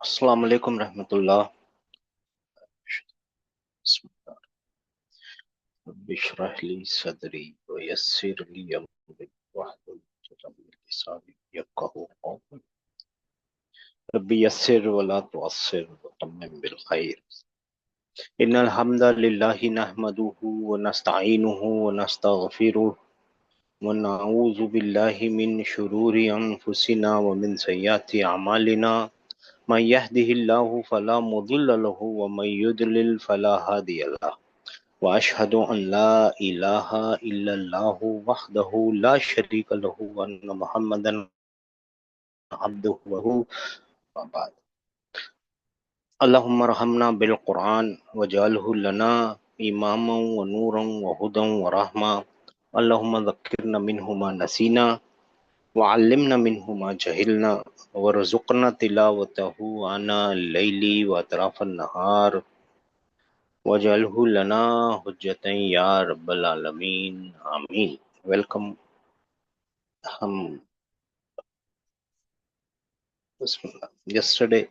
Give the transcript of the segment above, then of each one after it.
Assalamu alaikum rahmatullah. Bishrah li sadri wa yassir li amri wahlul 'uqdatam min lisani yafqahu qawli. Rabbi yassir wa la tu'assir wa tammim bil khair. Innal hamdalillahi nahmaduhu wa nasta'inuhu wa nastaghfiruh wa na'udzu billahi min shururi anfusina wa min sayyiati a'malina. Man yahdihillahu fala mudilla lahu wa man yudlil fala hadiya lahu. وأشهد أن لا إله إلا الله وحده لا شريك له وأن محمدا عبده وبعد اللهم ارحمنا بالقرآن وجعله لنا إماما ونورا وهدى ورحمة اللهم ذكرنا منه ما نسينا وعلمنا منه ما جهلنا وارزقنا تلاوته آناء الليل وأطراف النهار وَجَعَلْهُ لَنَا حُجَّةً يَا رَبَّ الْعَالَمِينَ Ameen. Welcome. Yesterday,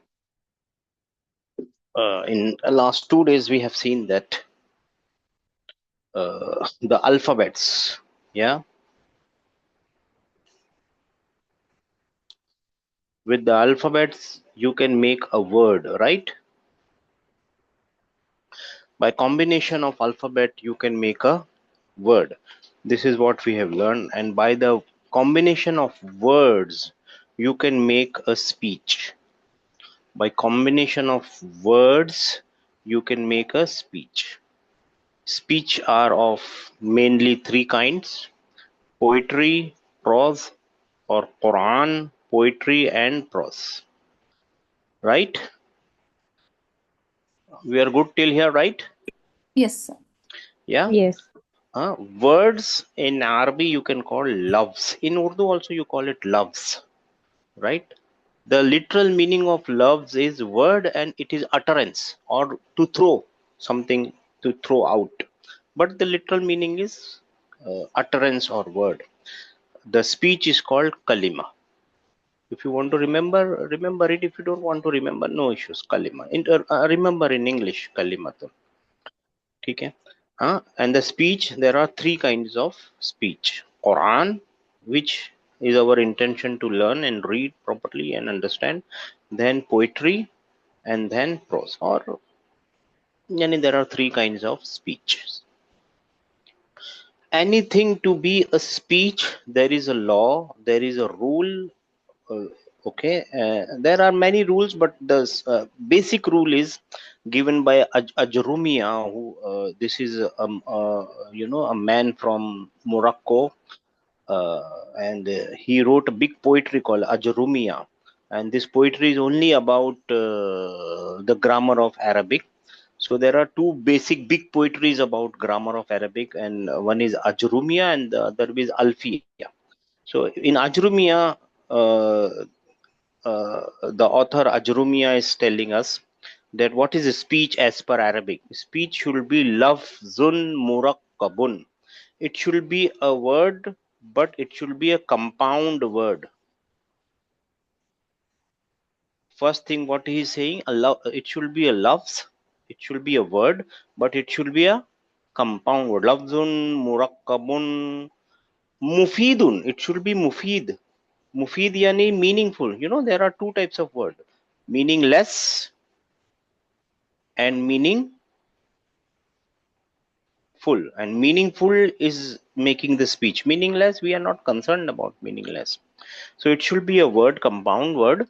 in the last 2 days, we have seen that the alphabets, yeah, with the alphabets, you can make a word, right? By combination of alphabet, you can make a word. This is what we have learned. And by the combination of words, you can make a speech. By combination of words, you can make a speech. Speech are of mainly 3 kinds: poetry, prose, or Quran, poetry and prose. Right? We are good till here, right? Yes, sir. Yeah. Yes. Words in Arabic you can call loves. In Urdu also you call it loves. Right? The literal meaning of loves is word, and it is utterance or to throw something, to throw out. But the literal meaning is utterance or word. The speech is called kalima. If you want to remember, remember it. If you don't want to remember, no issues. Kalima. Remember in English, kalima. Okay. And the speech, there are 3 kinds of speech. Quran, which is our intention to learn and read properly and understand. Then poetry, and then prose. Or yani, there are 3 kinds of speech. Anything to be a speech, there is a law, there is a rule. Okay, there are many rules, but the basic rule is given by Ajrumia, who this is a man from Morocco, and he wrote a big poetry called Ajrumia, and this poetry is only about the grammar of Arabic. So there are 2 basic big poetries about grammar of Arabic, and one is Ajrumia and the other is Alfiya. So in Ajrumia, the author Ajrumia is telling us that what is a speech as per Arabic. Speech should be lafzun murakkabun. It should be a word, but it should be a compound word. First thing what he is saying, it should be a lafz, it should be a word, but it should be a compound word. Lafzun murakkabun mufidun. It should be mufid. Mufid yani meaningful. You know, there are 2 types of word: meaningless and meaningful. And meaningful is making the speech. Meaningless, we are not concerned about meaningless. So it should be a word, compound word.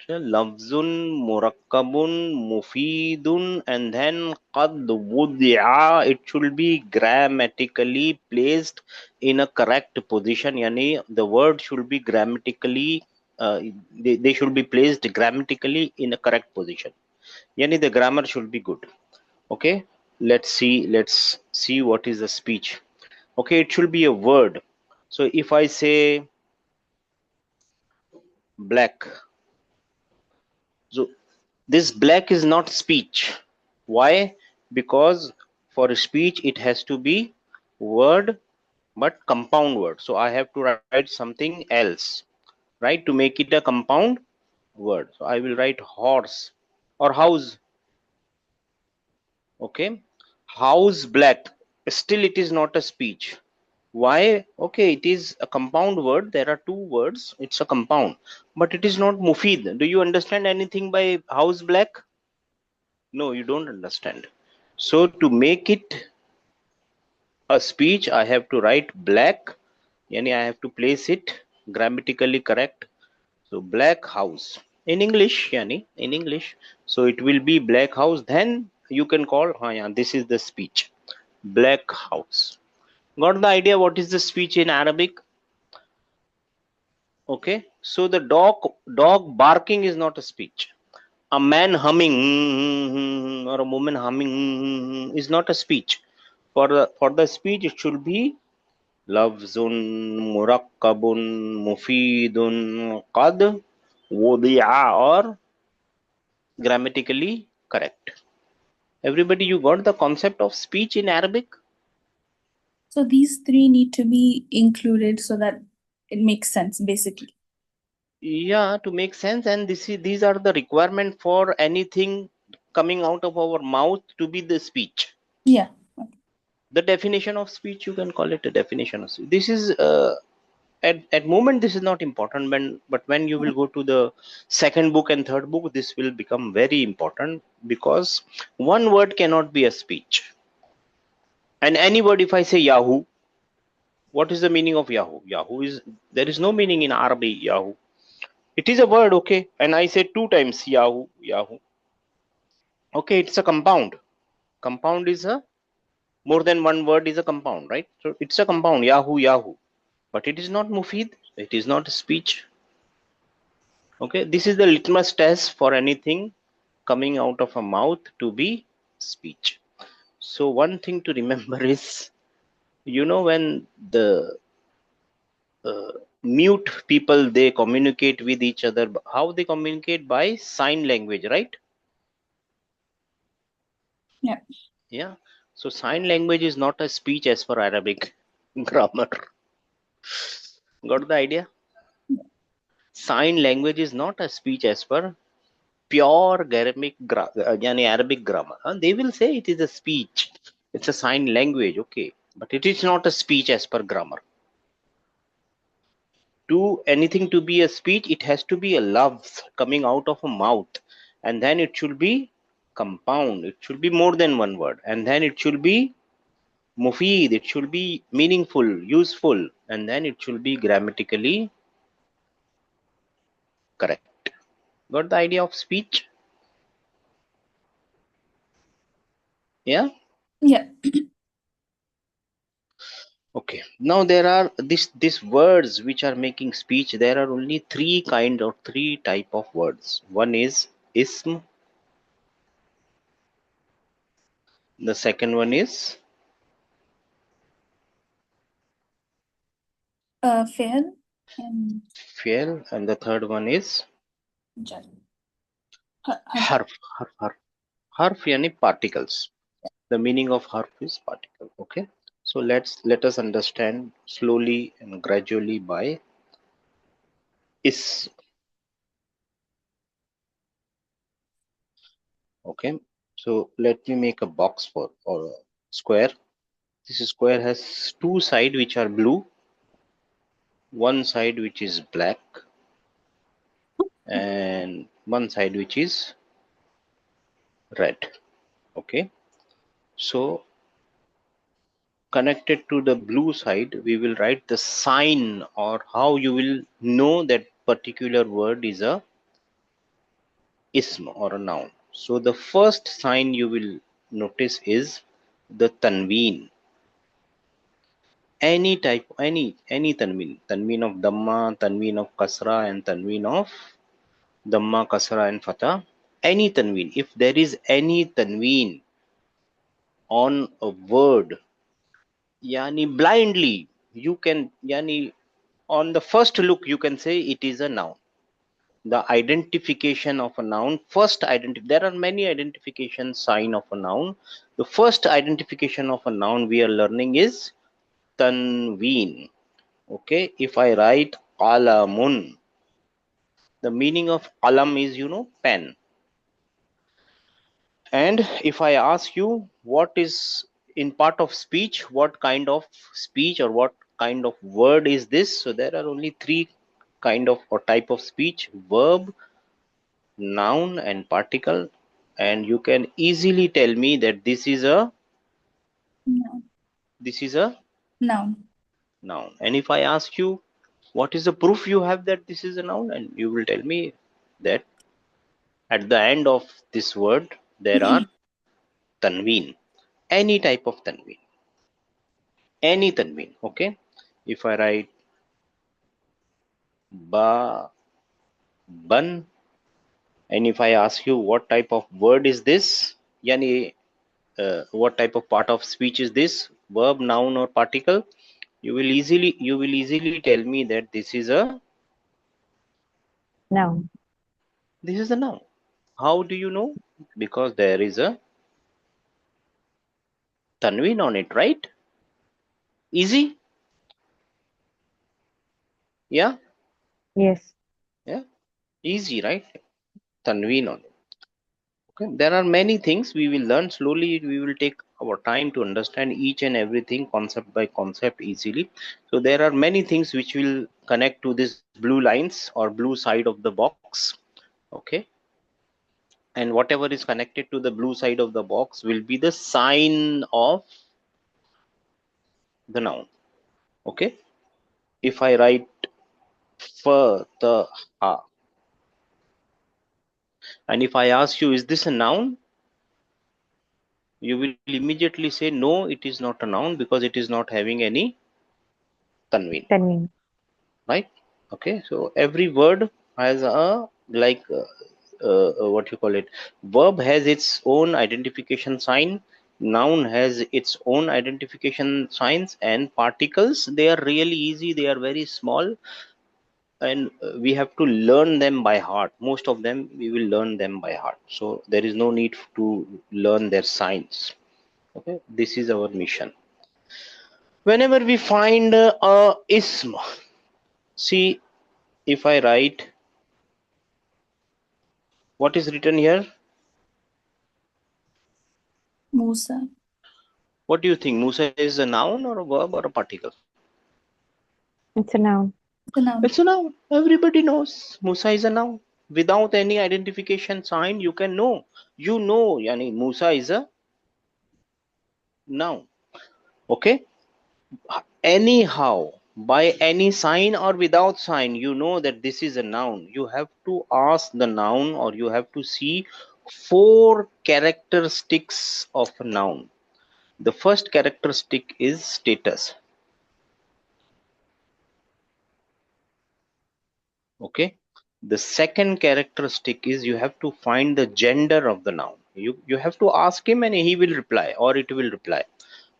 Lafzun murakkabun mufidun, and then qad wudi'a. It should be grammatically placed in a correct position. Yani the word should be grammatically, they should be placed grammatically in a correct position. Yani the grammar should be good. Okay, let's see what is the speech. Okay, it should be a word. So if I say black, so this black is not speech. Why? Because for speech it has to be word, but compound word. So I have to write something else. right? To make it a compound word. So I will write horse or house. Okay, house black. Still, it is not a speech. Why? Okay, it is a compound word. There are two words. It's a compound, but it is not mufid. Do you understand anything by house black? No, you don't understand. So to make it a speech, I have to write black. Yani I have to place it grammatically correct. So black house in English, yani in English. So it will be black house. Then you can call. Yeah, this is the speech. Black house. Got the idea? What is the speech in Arabic? Okay. So the dog barking is not a speech. A man humming or a woman humming is not a speech. For the speech, it should be lafzun murakkabun mufidun qad wudi'a or grammatically correct. Everybody, you got the concept of speech in Arabic? So these three need to be included so that it makes sense, basically. Yeah, to make sense. And these are the requirement for anything coming out of our mouth to be the speech. Yeah. The definition of speech, you can call it a definition of speech. This is at moment this is not important, but when you will go to the second book and third book, this will become very important, because one word cannot be a speech. And any word, if I say Yahoo, what is the meaning of Yahoo? Yahoo is, there is no meaning in Arabic. Yahoo, it is a word, okay, and I say two times Yahoo, Yahoo, okay, it's a compound. Compound is a more than one word is a compound, right? So it's a compound, Yahoo, Yahoo, but it is not mufid, it is not a speech. Okay, this is the litmus test for anything coming out of a mouth to be speech. So one thing to remember is, when the mute people, they communicate with each other, how they communicate? By sign language, right? Yeah. Yeah. So sign language is not a speech as per Arabic grammar. Got the idea? Sign language is not a speech as per pure yani Arabic grammar. They will say it is a speech. It's a sign language, okay, but it is not a speech as per grammar. To anything to be a speech, it has to be a love coming out of a mouth, and then it should be compound. It should be more than one word, and then it should be mufid. It should be meaningful, useful, and then it should be grammatically correct. Got the idea of speech? Yeah. Yeah. Okay, now there are these words which are making speech. There are only three type of words. One is ism, the second one is Fair and fi'l, and the third one is jar. harf. Harf yani particles. The meaning of harf is particle. Okay, so let us understand slowly and gradually by is. Okay, so let me make a box for, or a square. This square has two sides which are blue, one side which is black, and one side which is red. Okay, so connected to the blue side, we will write the sign, or how you will know that particular word is a ism or a noun. So the first sign you will notice is the tanween. Any type, any tanween of damma, tanween of kasra, and tanween of damma, kasra, and fatha. Any tanween. If there is any tanween on a word, yani blindly, you can, yani on the first look, you can say it is a noun. The identification of a noun, there are many identification sign of a noun. The first identification of a noun we are learning is tanween. Okay, if I write qalamun, The meaning of qalam is, pen. And if I ask you what is in part of speech, what kind of speech or what kind of word is this? So there are only three kind of or type of speech: verb, noun, and particle. And you can easily tell me that this is a Noun. this is a Noun. noun. And if I ask you what is the proof you have that this is a noun, and you will tell me that at the end of this word there are tanween, any type of tanween, any tanween. Okay, if I write ba, ban, and if I ask you what type of word is this, yani what type of part of speech is this, verb, noun, or particle, you will easily tell me that Noun. this is a noun. How do you know? Because there is a tanween on it, right? Easy. Yeah, Yes. yeah, easy, right? Tanween on it. Okay, there are many things we will learn slowly. We will take our time to understand each and everything concept by concept easily. So there are many things which will connect to this blue lines or blue side of the box. Okay, and whatever is connected to the blue side of the box will be the sign of the noun. Okay, if I write f, the, ha, and if I ask you, is this a noun? You will immediately say, no, it is not a noun because it is not having any tanween, Tanween. right? Okay, so every word has a like what you call it, verb has its own identification sign, noun has its own identification signs, and particles, they are really easy, they are very small, and we have to learn them by heart. Most of them we will learn them by heart, so there is no need to learn their signs. Okay, this is our mission. Whenever we find a ism, see, if I write, what is written here? Musa. What do you think? Musa is a noun or a verb or a particle? It's a noun. It's a noun. It's a noun. Everybody knows Musa is a noun. Without any identification sign, you can know. You know, yani Musa is a noun. Okay. Anyhow, by any sign or without sign, you know that this is a noun. You have to ask the noun, or you have to see four characteristics of a noun. The first characteristic is status. Okay, the second characteristic is you have to find the gender of the noun. You have to ask him and he will reply, or it will reply,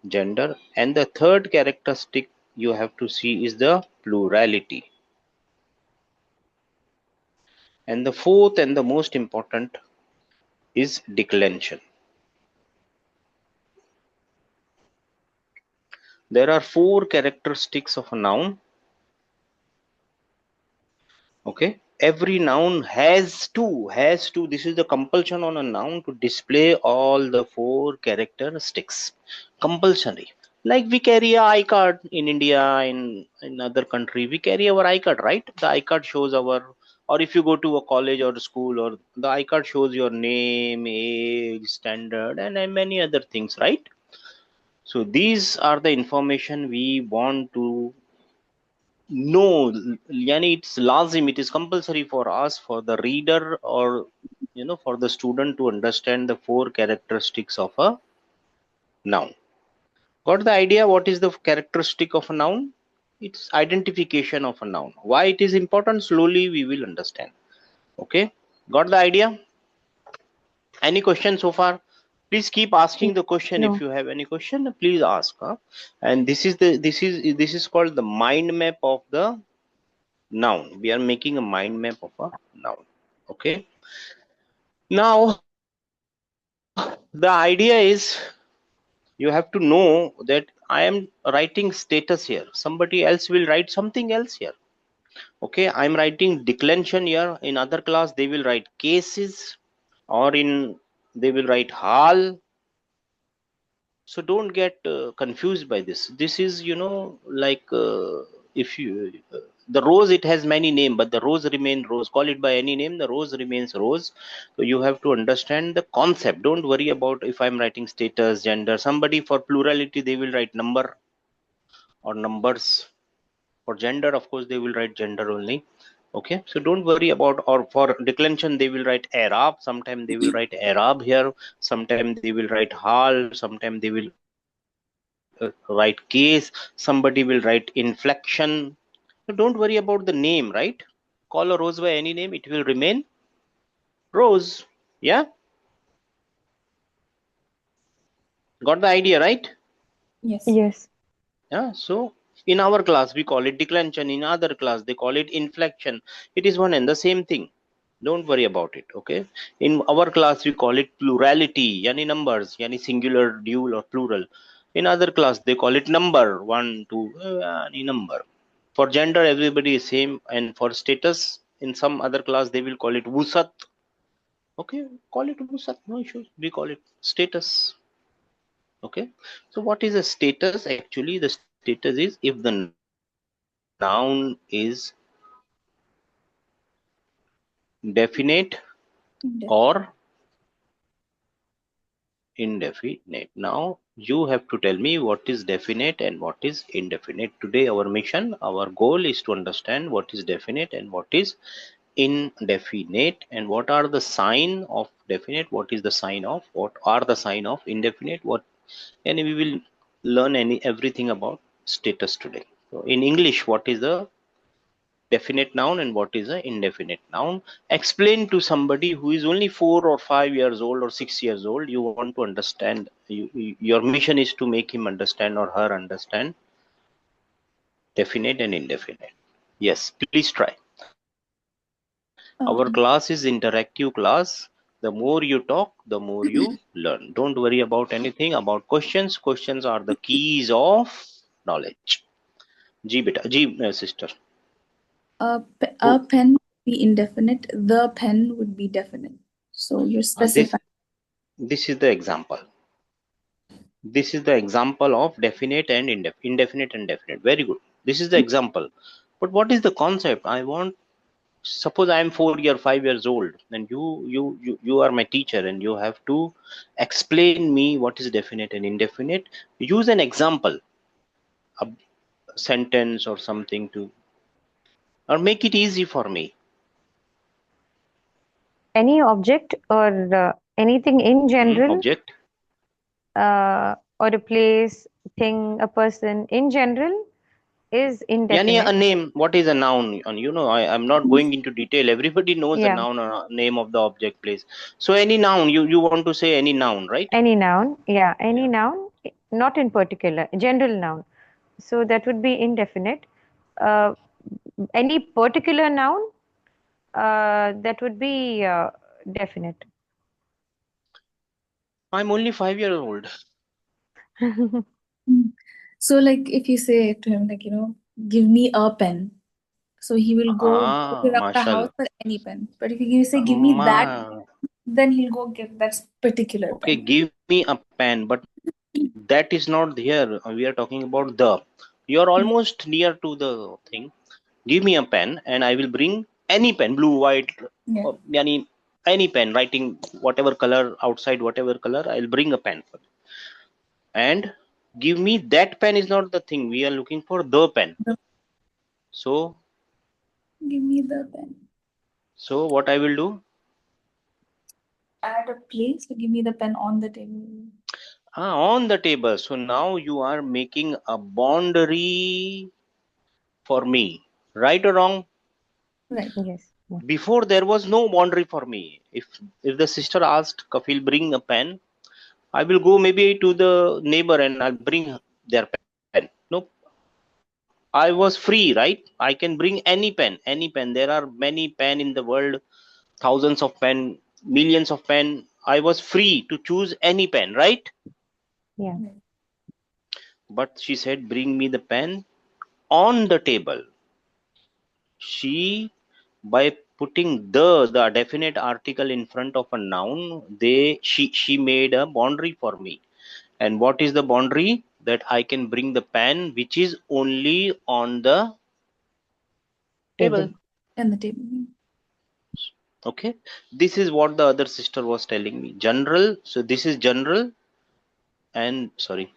gender. And the third characteristic you have to see is the plurality. And the fourth and the most important is declension. There are four characteristics of a noun. Okay, every noun has to, this is the compulsion on a noun to display all the four characteristics, compulsory. Like we carry a I card in India, in other country we carry our I card, right? The I card shows our, or if you go to a college or school, or the I card shows your name, age, standard, and many other things, right? So these are the information we want to no, yani it's lazim, it is compulsory for us, for the reader, or for the student to understand the four characteristics of a noun. Got the idea what is the characteristic of a noun? It's identification of a noun. Why it is important? Slowly we will understand. Okay, got the idea? Any question so far? Please keep asking the question. If No. you have any question, please ask. Huh? And this is called the mind map of the noun. We are making a mind map of a noun. Okay, now the idea is you have to know that I am writing status here, somebody else will write something else here. Okay, I'm writing declension here. In other class, they will write cases, or they will write hal. So don't get confused by this. This is, like, if you the rose, it has many name, but the rose remain rose. Call it by any name, the rose remains rose. So you have to understand the concept. Don't worry about if I'm writing status, gender. Somebody for plurality, they will write number or numbers. For gender, of course, they will write gender only. Okay, so don't worry about. Or for declension, they will write Arab. Sometimes they will write Arab here. Sometimes they will write hal. Sometimes they will write case. Somebody will write inflection. So don't worry about the name, right? Call a rose by any name, it will remain rose. Yeah, got the idea, right? Yes. Yes. Yeah, so in our class we call it declension, in other class they call it inflection. It is one and the same thing. Don't worry about it. Okay, in our class we call it plurality, yani numbers, yani singular, dual or plural. In other class they call it number, one, two, any number. For gender everybody is same, and for status in some other class they will call it wusat. Okay, call it wusat, no issues, we call it status. Okay, so what is a status? Actually the status is if the noun is definite or indefinite. Now you have to tell me what is definite and what is indefinite. Today our mission, our goal is to understand what is definite and what is indefinite, and what are the sign of definite, what is the sign of, what are the sign of indefinite, what. And we will learn everything about status today. So in English, what is a definite noun and what is an indefinite noun? Explain to somebody who is only 4 or 5 years old or 6 years old. You want to understand, your mission is to make him understand or her understand definite and indefinite. Yes, please try. Our class is interactive class. The more you talk, the more you learn. Don't worry about anything about questions. Questions are the keys of knowledge. Ji beta, ji sister. A pen would be indefinite. The pen would be definite. So you're This specifying. this is the example. This is the example of definite and indefinite and definite. Very good. This is the example. But what is the concept? I want. Suppose I am 4 year, 5 years old, and you are my teacher, and you have to explain me what is definite and indefinite. Use an example, a sentence or something to, or make it easy for me. Any object or anything in general, Object. or a place, thing, a person in general is Yani a indefinite. name. What is a noun? And I'm not going into detail. Everybody knows a Yeah, noun, name of the object, place. So any noun, you want to say any noun, right? any noun. Yeah, any Yeah. noun, not in particular, general noun. So that would be indefinite. Uh, any particular noun, that would be definite. I'm only 5 years old. Mm. So, like, if you say to him, like, give me a pen, so he will go look around the house Mashallah. for any pen. But if you say, give me that, then he'll go get that particular Okay, pen. give me a pen, but that is not here. We are talking about the. You're Mm. almost near to the thing. Give me a pen, and I will bring any pen, blue, white, Yeah. or any pen, writing whatever color outside, whatever color. I'll bring a pen for you. And give me that pen is not the thing. We are looking for the pen. The- So, Give me the pen. so what I will do? Add a place, so give me the pen on the table. On the table. So now you are making a boundary for me, right or wrong? Right. Yes. Yeah. Before there was no boundary for me. If the sister asked Kafil bring a pen, I will go maybe to the neighbor and I'll bring their pen. No, I was free, right? I can bring any pen, any pen. There are many pen in the world, thousands of pen, millions of pen. I was free to choose any pen, right? Yeah. Right. But she said, bring me the pen on the table. she, by putting the definite article in front of a noun, she made a boundary for me. And what is the boundary? That I can bring the pen, which is only on the table. Table. And the table. Okay, this is what the other sister was telling me. General. So this is general, and sorry,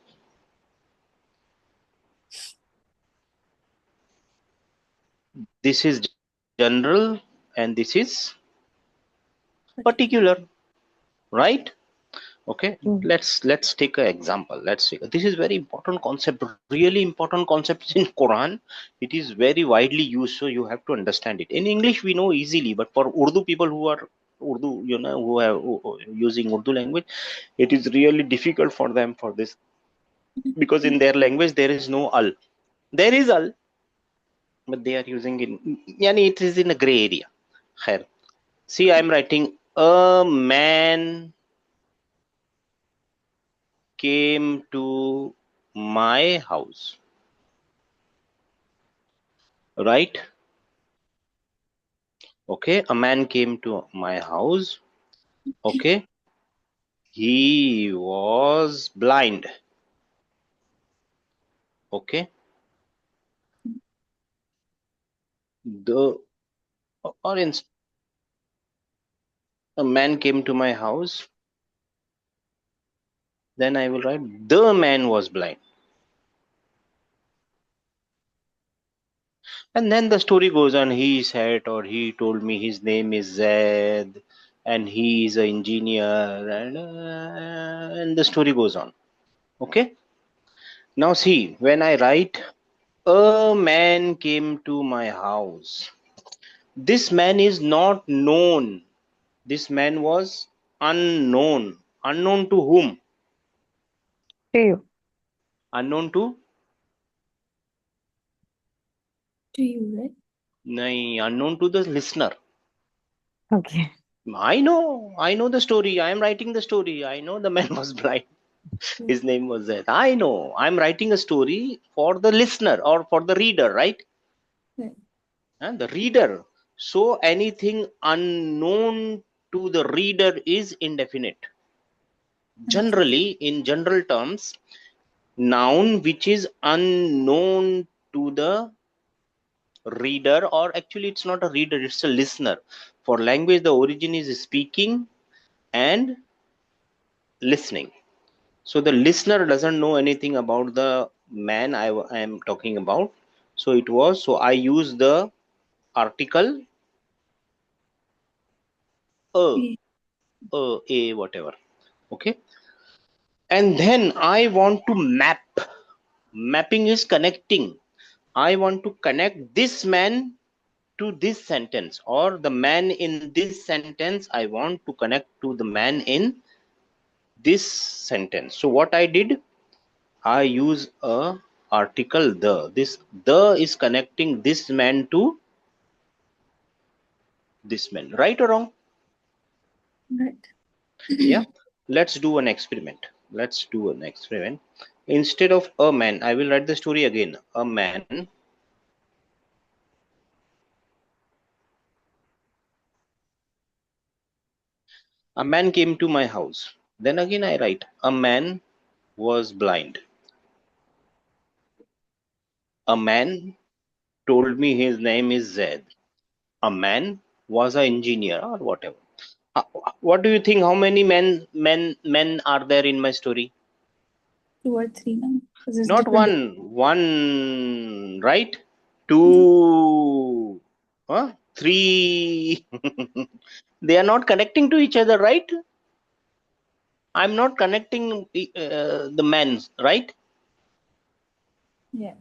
this is general, and this is particular, right? Okay, Mhm. let's take an example. Let's take, this is very important concept, really important concepts in Quran. It is very widely used, so you have to understand it. In English we know easily, but for Urdu people who are Urdu, who using Urdu language, it is really difficult for them for this, because in their language there is no al. There is al, but they are using in, yani it is in a gray area. Khair. See, I am writing a man came to my house, right? Okay, a man came to my house. Okay, he was blind. Okay, the or in, a man came to my house, then I will write the man was blind. And then the story goes on. He said, or he told me his name is Zed, and he is an engineer, and the story goes on. Okay. Now see, when I write, a man came to my house. This man is not known. This man was unknown. Unknown to whom? To you. Unknown to? To you, right? Nahin, unknown to the listener. Okay. I know the story. I am writing the story. I know the man was blind. His name was Zed. I know. I'm writing a story for the listener or for the reader, right? Right. And the reader. So anything unknown to the reader is indefinite. Understood. Generally, in general terms, noun which is unknown to the reader, or actually it's not a reader, it's a listener. For language, the origin is speaking and listening. So the listener doesn't know anything about the man I am talking about. So it was, so I use the article a, Yeah. a, whatever. Okay. And then I want to map. Mapping is connecting. I want to connect this man to this sentence, or the man in this sentence I want to connect to the man in this sentence. So what I did, I use a article the. This the is connecting this man to this man. Right or wrong? Right. Yeah. Let's do an experiment. Let's do an experiment. Instead of a man, I will write the story again. A man came to my house. Then again I write, a man was blind. A man told me his name is Zed. A man was an engineer or whatever. Uh, what do you think? How many men are there in my story? 2 or 3 now. Because it's Not different. one, right? Two, huh? Three. They are not connecting to each other, right? I'm not connecting the men, right? Yeah.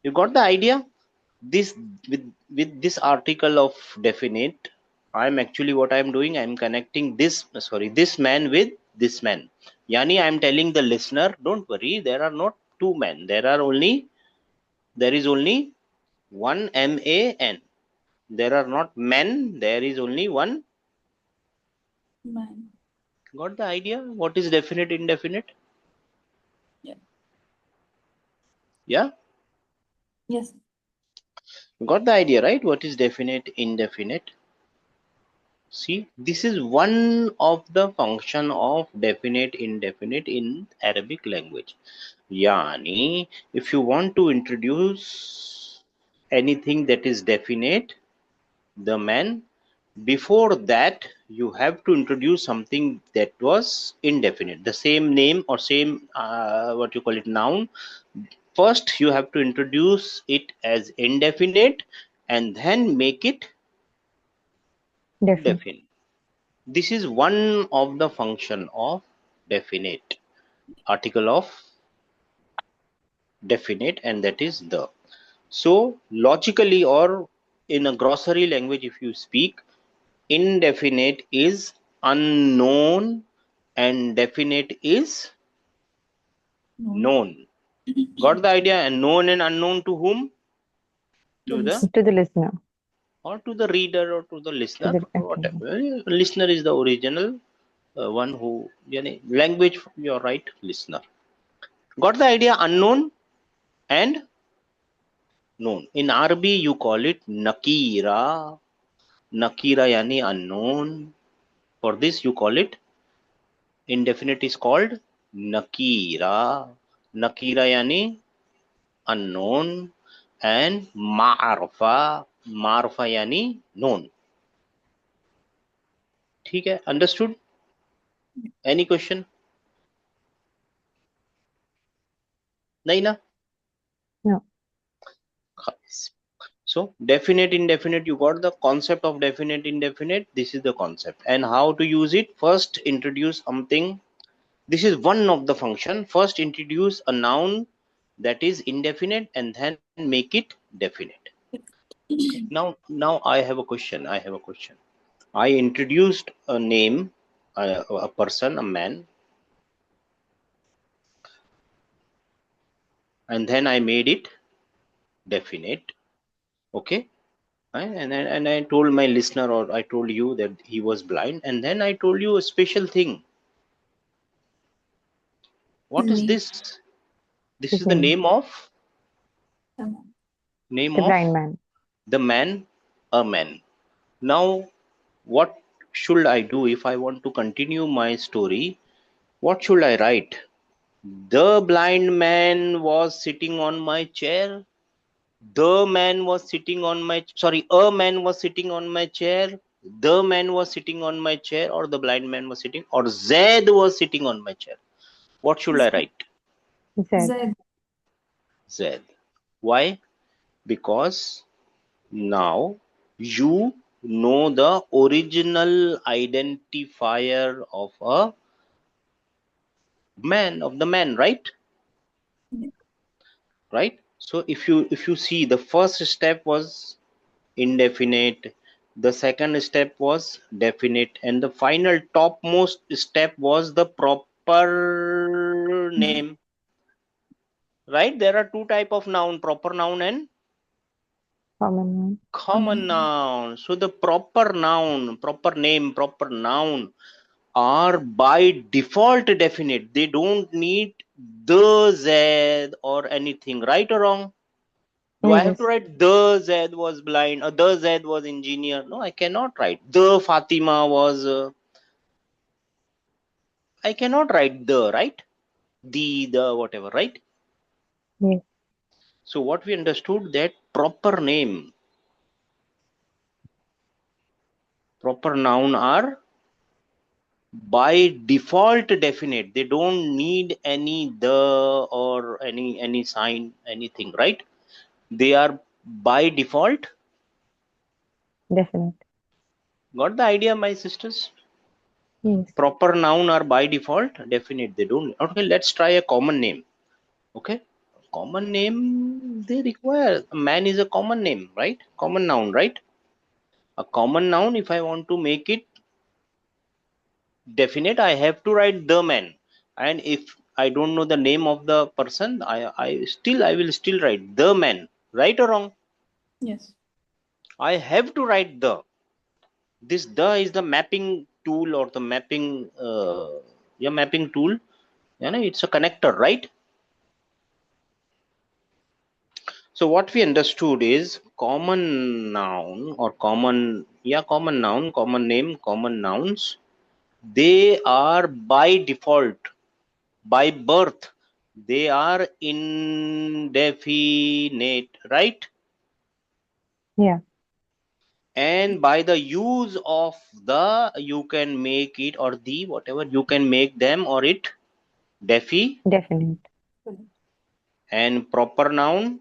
You got the idea? This with this article of definite, I'm actually, what I'm doing, I'm connecting this man with this man. Yani I'm telling the listener, don't worry, there are not two men. There is only one man. There are not men, there is only one. Man. Got the idea? What is definite, indefinite? Yeah. Yeah. Yes. Got the idea, right? What is definite, indefinite? See, this is one of the function of definite, indefinite in Arabic language. Yani, if you want to introduce anything that is definite, the man, before that you have to introduce something that was indefinite, the same name or same what you call it, noun. First you have to introduce it as indefinite and then make it Definite. definite. This is one of the function of definite, article of definite, and that is the. So logically, or in a grocery language, if you speak, indefinite is unknown and definite is No. known. Got the idea? And known and unknown to whom? The To the, list. To the listener. or to the reader, or to the To listener, the or okay. whatever. Listener is the original one who, language, you're right, listener. Got the idea? Unknown and known. In Arabi you call it nakira. Nakira yani unknown. For this you call it, indefinite is called nakira. Nakira yani unknown, and ma'arfa. Ma'arfa yani known. ठीक है? Understood? Any question? नहीं ना? No. So definite, indefinite, you got the concept of definite, indefinite. This is the concept, and how to use it. First introduce something. This is one of the function. First introduce a noun that is indefinite and then make it definite. Now I have a question. I introduced a name, a person, a man, and then I made it definite. Okay. And I told my listener, or I told you, that he was blind, and then I told you a special thing. What is Name. this? This His is the name. name of Someone. The blind man. the man, a man. Now, what should I do if I want to continue my story? What should I write? The blind man was sitting on my chair. The man was sitting on my, sorry, a man was sitting on my chair. The man was sitting on my chair, or the blind man was sitting, or Zaid was sitting on my chair. What should I write? Zed. Zed. Zaid. Why? Because now you know the original identifier of a man, of the man, right? Yeah. Right. So if you see, the first step was indefinite, the second step was definite, and the final topmost step was the proper Name. name. Right? There are two type of noun, proper noun and Common man. common noun. So the proper noun, proper name, proper noun are by default definite. They don't need the Z or anything, right or wrong? Do I have to Yes. write the Z was blind, or the Z was engineer? No, I cannot write. The Fatima was, I cannot write the, right? The, whatever, right? Yes. So what we understood, that proper name, proper noun are by default definite. They don't need any the or any sign, anything, right? They are by default. Definite. Got the idea, my sisters? Yes. Proper noun are by default definite. They don't. Okay, let's try a common name. Okay, common name, they require, a man is a common name, right? Common noun, right? A common noun, if I want to make it definite, I have to write the man. And if I don't know the name of the person, I will still write the man, right or wrong? Yes. I have to write the. This the is the mapping tool, or the mapping mapping tool. It's a connector, right? So what we understood is common noun or common noun, common name, common nouns. They are by default, by birth, they are indefinite, right? Yeah. And by the use of the, you can make it, or the, whatever, you can make them or it definite. Definite. And proper noun,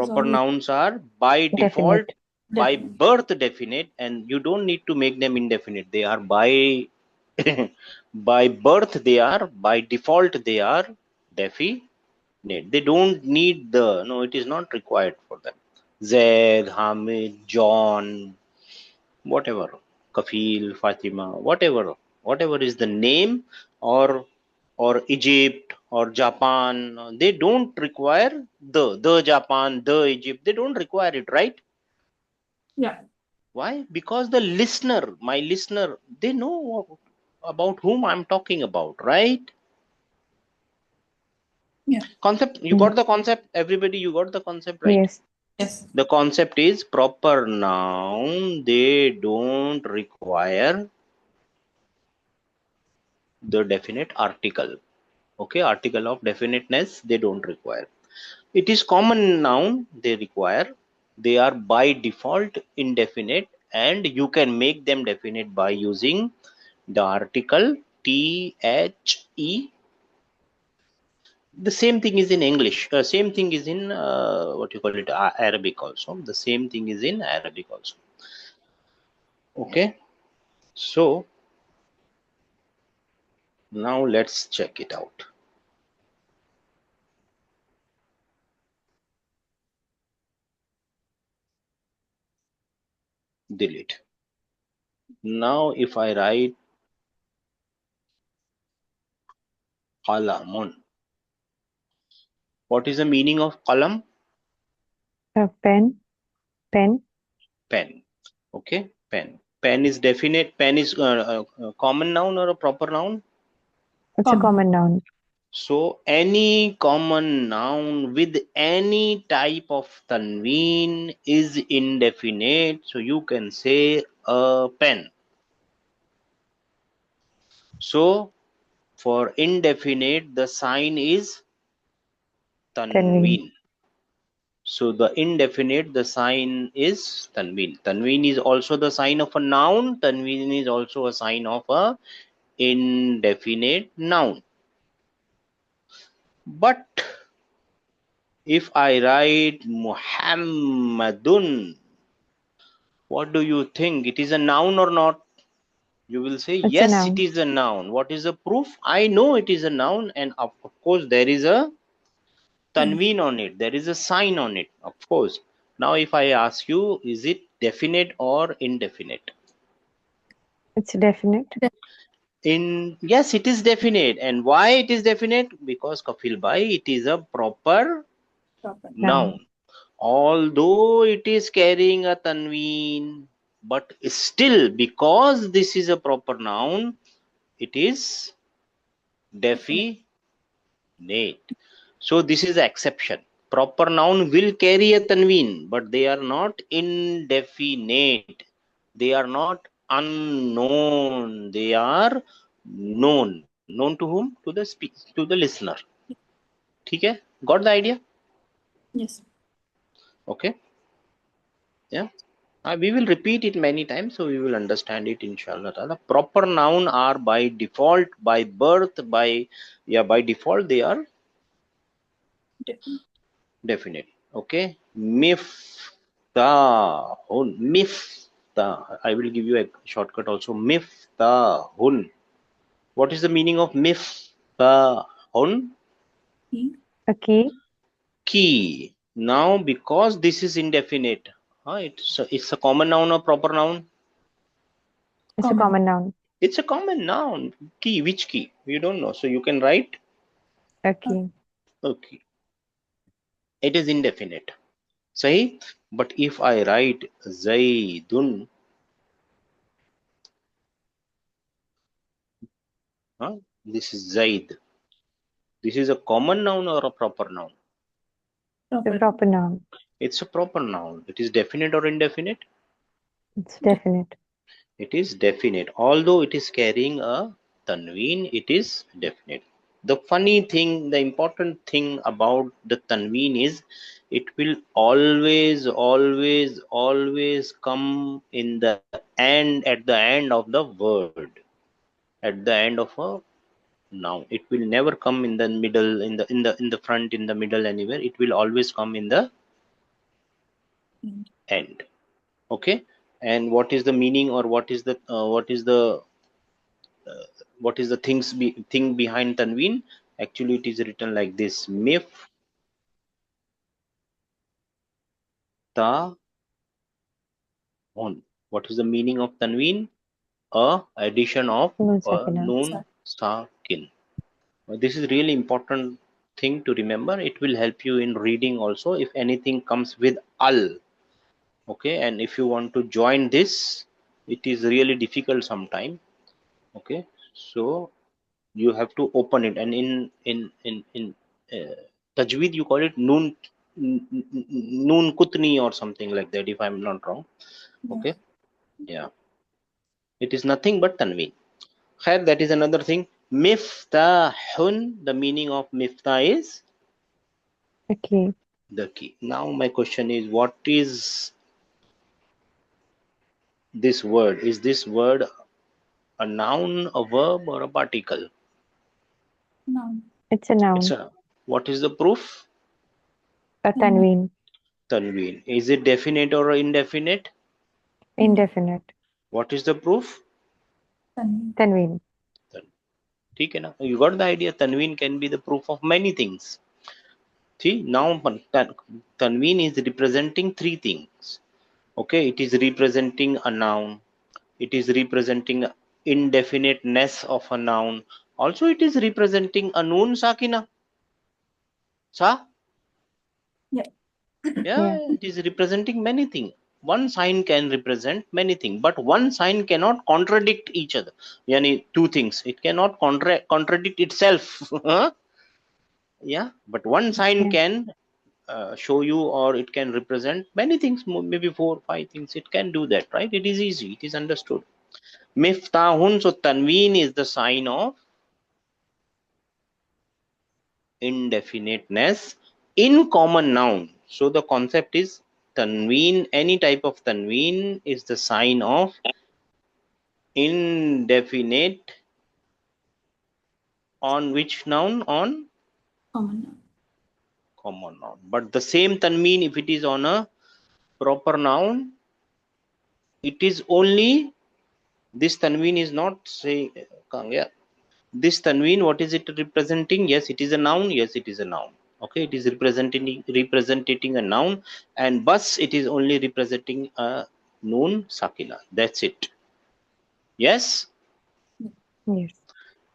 Is proper always nouns are by default, Definite. by definite. birth definite, and you don't need to make them indefinite. They are by by birth, they are by default, they are definite. They don't need the, no, it is not required for them. Zaid, Hamid, John, whatever, Kafil, Fatima, whatever is the name, or Egypt or Japan, they don't require the Japan, the Egypt, they don't require it, right? Yeah. Why? Because the listener, my listener, they know about whom I'm talking about, right? Yeah. Concept, you got the concept, everybody, you got the concept, right? Yes. Yes. The concept is proper noun, they don't require the definite article. Okay, article of definiteness, they don't require. It is common noun, they require. They are by default indefinite, and you can make them definite by using the article the. The same thing is in English, same thing is in what you call it, Arabic also. The same thing is in Arabic also. Okay, so now let's check it out. Delete. Now if I write qalamun, what is the meaning of qalam? A pen. Pen. Pen. Okay, pen. Pen is definite. Pen is a common noun or a proper noun? It's a Common. common noun. So any common noun with any type of tanween is indefinite. So you can say a pen. So for indefinite, the sign is Tanveen. tanween. So the indefinite, the sign is tanween. Tanween is also the sign of a noun. Tanween is also a sign of a indefinite noun. But if I write Muhammadun, what do you think? It is a noun or not? You will say, It's a yes, it noun. is a noun. What is the proof? I know it is a noun, and of course, there is a tanween on it. There is a sign on it, of course. Now, if I ask you, is it definite or indefinite? It's definite. Yes, it is definite. And why it is definite? Because Kafil Bhai, it is a proper Proper. Noun. noun. Although it is carrying a tanween, but still, because this is a proper noun, it is Definite. definite. So this is the exception. Proper noun will carry a tanween, but they are not indefinite. They are not unknown. They are known. Known to whom? To the to the listener. ठीक है? Got the idea? Yes. Okay. Yeah. We will repeat it many times, so we will understand it, inshallah ta'ala. Proper noun are by default, by birth, by default they are Definite. definite. Okay. Miftah. I will give you a shortcut also. Miftahun. What is the meaning of miftahun? He. A key. Key. Now, because this is indefinite, it's a common noun or proper noun? It's a Common. common noun. It's a common noun. Key. Which key? You don't know. So you can write. A key. Okay. It is indefinite. Say, but if I write Zaidun, this is Zaid. This is a common noun or a proper noun? The Proper. proper noun. It's a proper noun. It is definite or indefinite? It's definite. It is definite. Although it is carrying a tanween, it is definite. The funny thing, the important thing about the tanween is it will always come in the end, at the end of the word, at the end of a noun. It will never come in the middle, in the front, in the middle, anywhere. It will always come in the Mm. end. Okay. And what is the meaning, or what is the thing behind tanween? Actually, it is written like this: miftahun. What is the meaning of tanween? A addition of Nun a sakina. nun Sorry. sakin. This is really important thing to remember. It will help you in reading also if anything comes with al. Okay. And if you want to join this, it is really difficult sometime. Okay. So you have to open it, and in uh, tajweed you call it noon kutni or something like that, if I'm not wrong. Yeah. Okay. Yeah, it is nothing but tanween. Khair, that is another thing. Miftahun, the meaning of miftah is Okay. the key. Now my question is, what is this word? Is this word a noun, a verb, or a particle? Noun. It's a It's noun. a. What is the proof? A Tanween. tanween. Tanween. Is it definite or indefinite? Indefinite. What is the proof? Tanween. Tanween. ठीक है ना? You got the idea. Tanween can be the proof of many things. See, now tanween is representing three things. Okay, it is representing a noun. It is representing indefiniteness of a noun. Also, it is representing a noon sakina. Sa? Yeah. Yeah, Yeah. it is representing many things. One sign can represent many things, but one sign cannot contradict each other. Yani two things. It cannot contradict itself. Yeah, but one sign Yeah. can show you, or it can represent many things, maybe 4 5 things. It can do that, right? It is easy, it is understood. Miftahun, so tanween is the sign of indefiniteness in common noun. So the concept is tanween, any type of tanween is the sign of indefinite on which noun? On Common noun. common noun. But the same tanween, if it is on a proper noun, it is only this tanween is not saying, yeah, this tanween, what is it representing? Yes, it is a noun. Yes, it is a noun. Okay, it is representing a noun, and bus, it is only representing a noon sakina. That's it. Yes. Yes.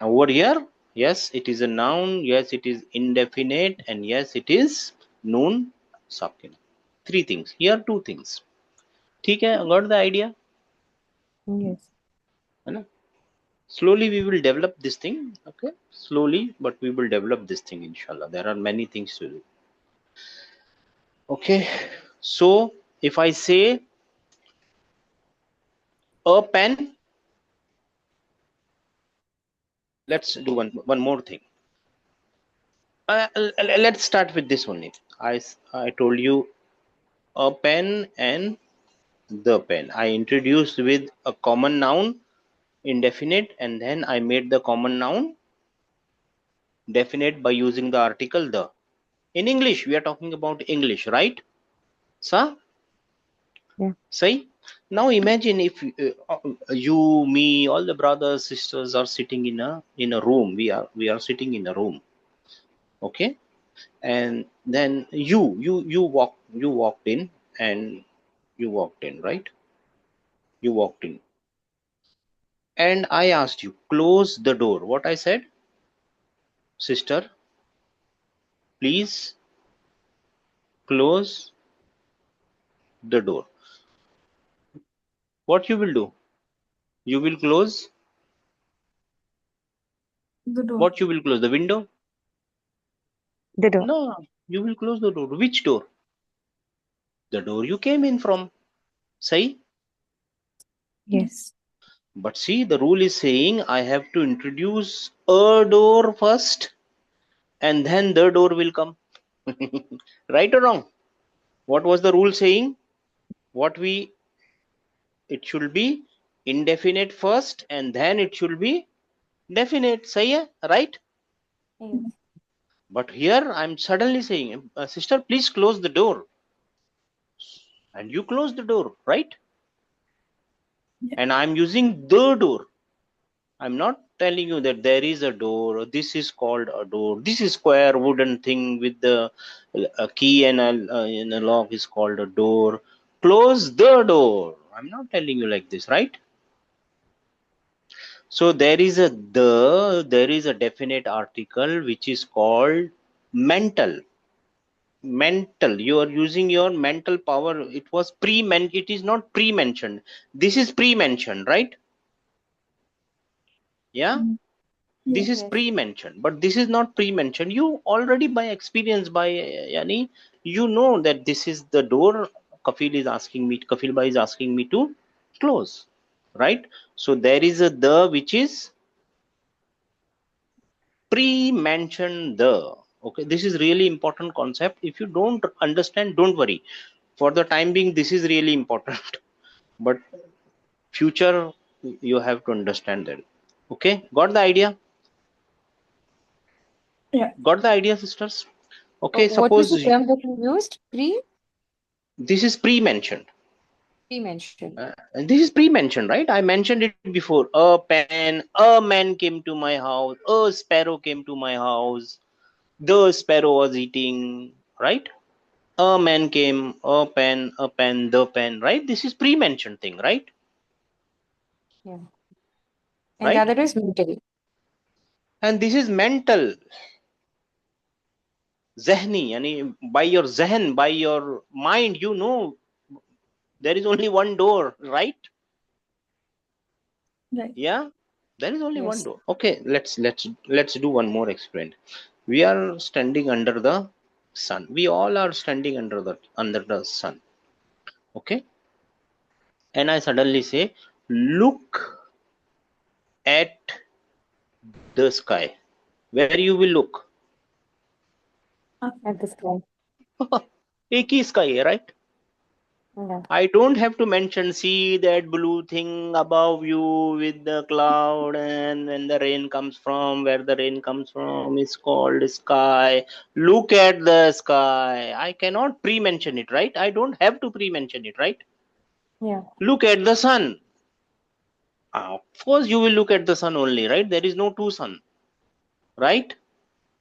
Over here, yes, it is a noun. Yes, it is indefinite, and yes, it is noon sakina. Three things. Here, two things. ठीक है, got the idea? Yes. है ना? Slowly we will develop this thing. Okay, slowly, but we will develop this thing, inshallah. There are many things to do. Okay, so if I say a pen, let's do one more thing. Let's start with this only. I told you a pen and the pen. I introduced with a common noun, indefinite, and then I made the common noun definite by using the article the. In English, we are talking about English, right? Sa? Yeah. Say. Now imagine if you, me, all the brothers, sisters are sitting in a room. We are sitting in a room. Okay, and then you walked in, and you walked in, right? You walked in, and I asked you, close the door. What I said? Sister, please close the door. What you will do? You will close. The door. What you will close? The window? The door. No. You will close the door. Which door? The door you came in from. Say. Yes. But see, the rule is saying I have to introduce a door first and then the door will come. Right or wrong? What was the rule saying? It should be indefinite first and then it should be definite. Say, right? Yes. But here I'm suddenly saying, sister, please close the door. And you close the door, right? Yeah. And I'm using the door. I'm not telling you that there is a door. This is called a door. This is square wooden thing with the key and a lock is called a door. Close the door. I'm not telling you like this, right? So there is a definite article which is called mental. Mental. You are using your mental power. It was it is not pre-mentioned. This is pre-mentioned, right? Yeah. Mm. This Yeah. is Yes. pre-mentioned, but this is not pre-mentioned. You already by experience, by yani, you know that this is the door Kafil Bhai is asking me to close, right? So there is a the which is pre-mentioned the. Okay, this is really important concept. If you don't understand, don't worry. For the time being, this is really important. But future, you have to understand that. Okay, got the idea? Yeah. Got the idea, sisters? Okay, What was the suppose term that you used? this is pre-mentioned. Pre-mentioned. And this is pre-mentioned, right? I mentioned it before. A pen, a man came to my house, a sparrow came to my house, the sparrow was eating, right? A man came, a pen, the pen, right? This is pre-mentioned thing, right? Yeah. And the Right? other is mental. And this is mental, zehni, yani by your zehen, by your mind, you know there is only one door, right? Right. Yeah, there is only one Yes. door. Okay, let's do one more experiment. We are standing under the sun. We all are standing under the sun. Okay, and I suddenly say, look at the sky. Where you will look? At the sky. एक ही sky है, right? Yeah. I don't have to mention, see that blue thing above you with the cloud, and when the rain comes from, where the rain comes from is called sky. Look at the sky. I cannot pre-mention it, right? I don't have to pre-mention it, right? Yeah. Look at the sun. Of course, you will look at the sun only, right? There is no two sun, right?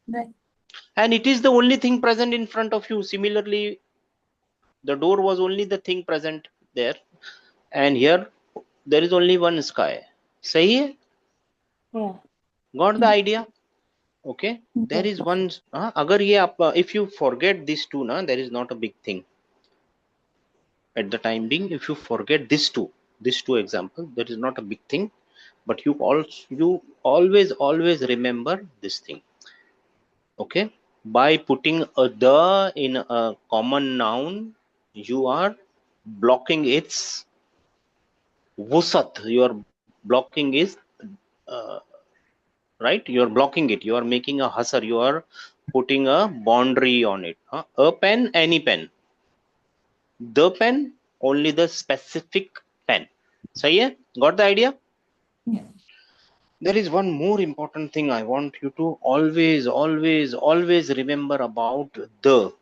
Right. And it is the only thing present in front of you. Similarly, the door was only the thing present there, and here there is only one sky. सही है? Yeah. Got the Yeah. idea? Okay, there Yes. is one. अगर ये आप if you forget these two ना, there is not a big thing at the time being. If you forget these two examples, there is not a big thing, but you always remember this thing. Okay, by putting a the in a common noun, you are blocking its wusat. You are blocking its uh, right, you are blocking it, you are making a hasar, you are putting a boundary on it. A pen, any pen. The pen, only the specific pen. Sahi hai? Got the idea? Yeah. There is one more important thing I want you to always remember about the.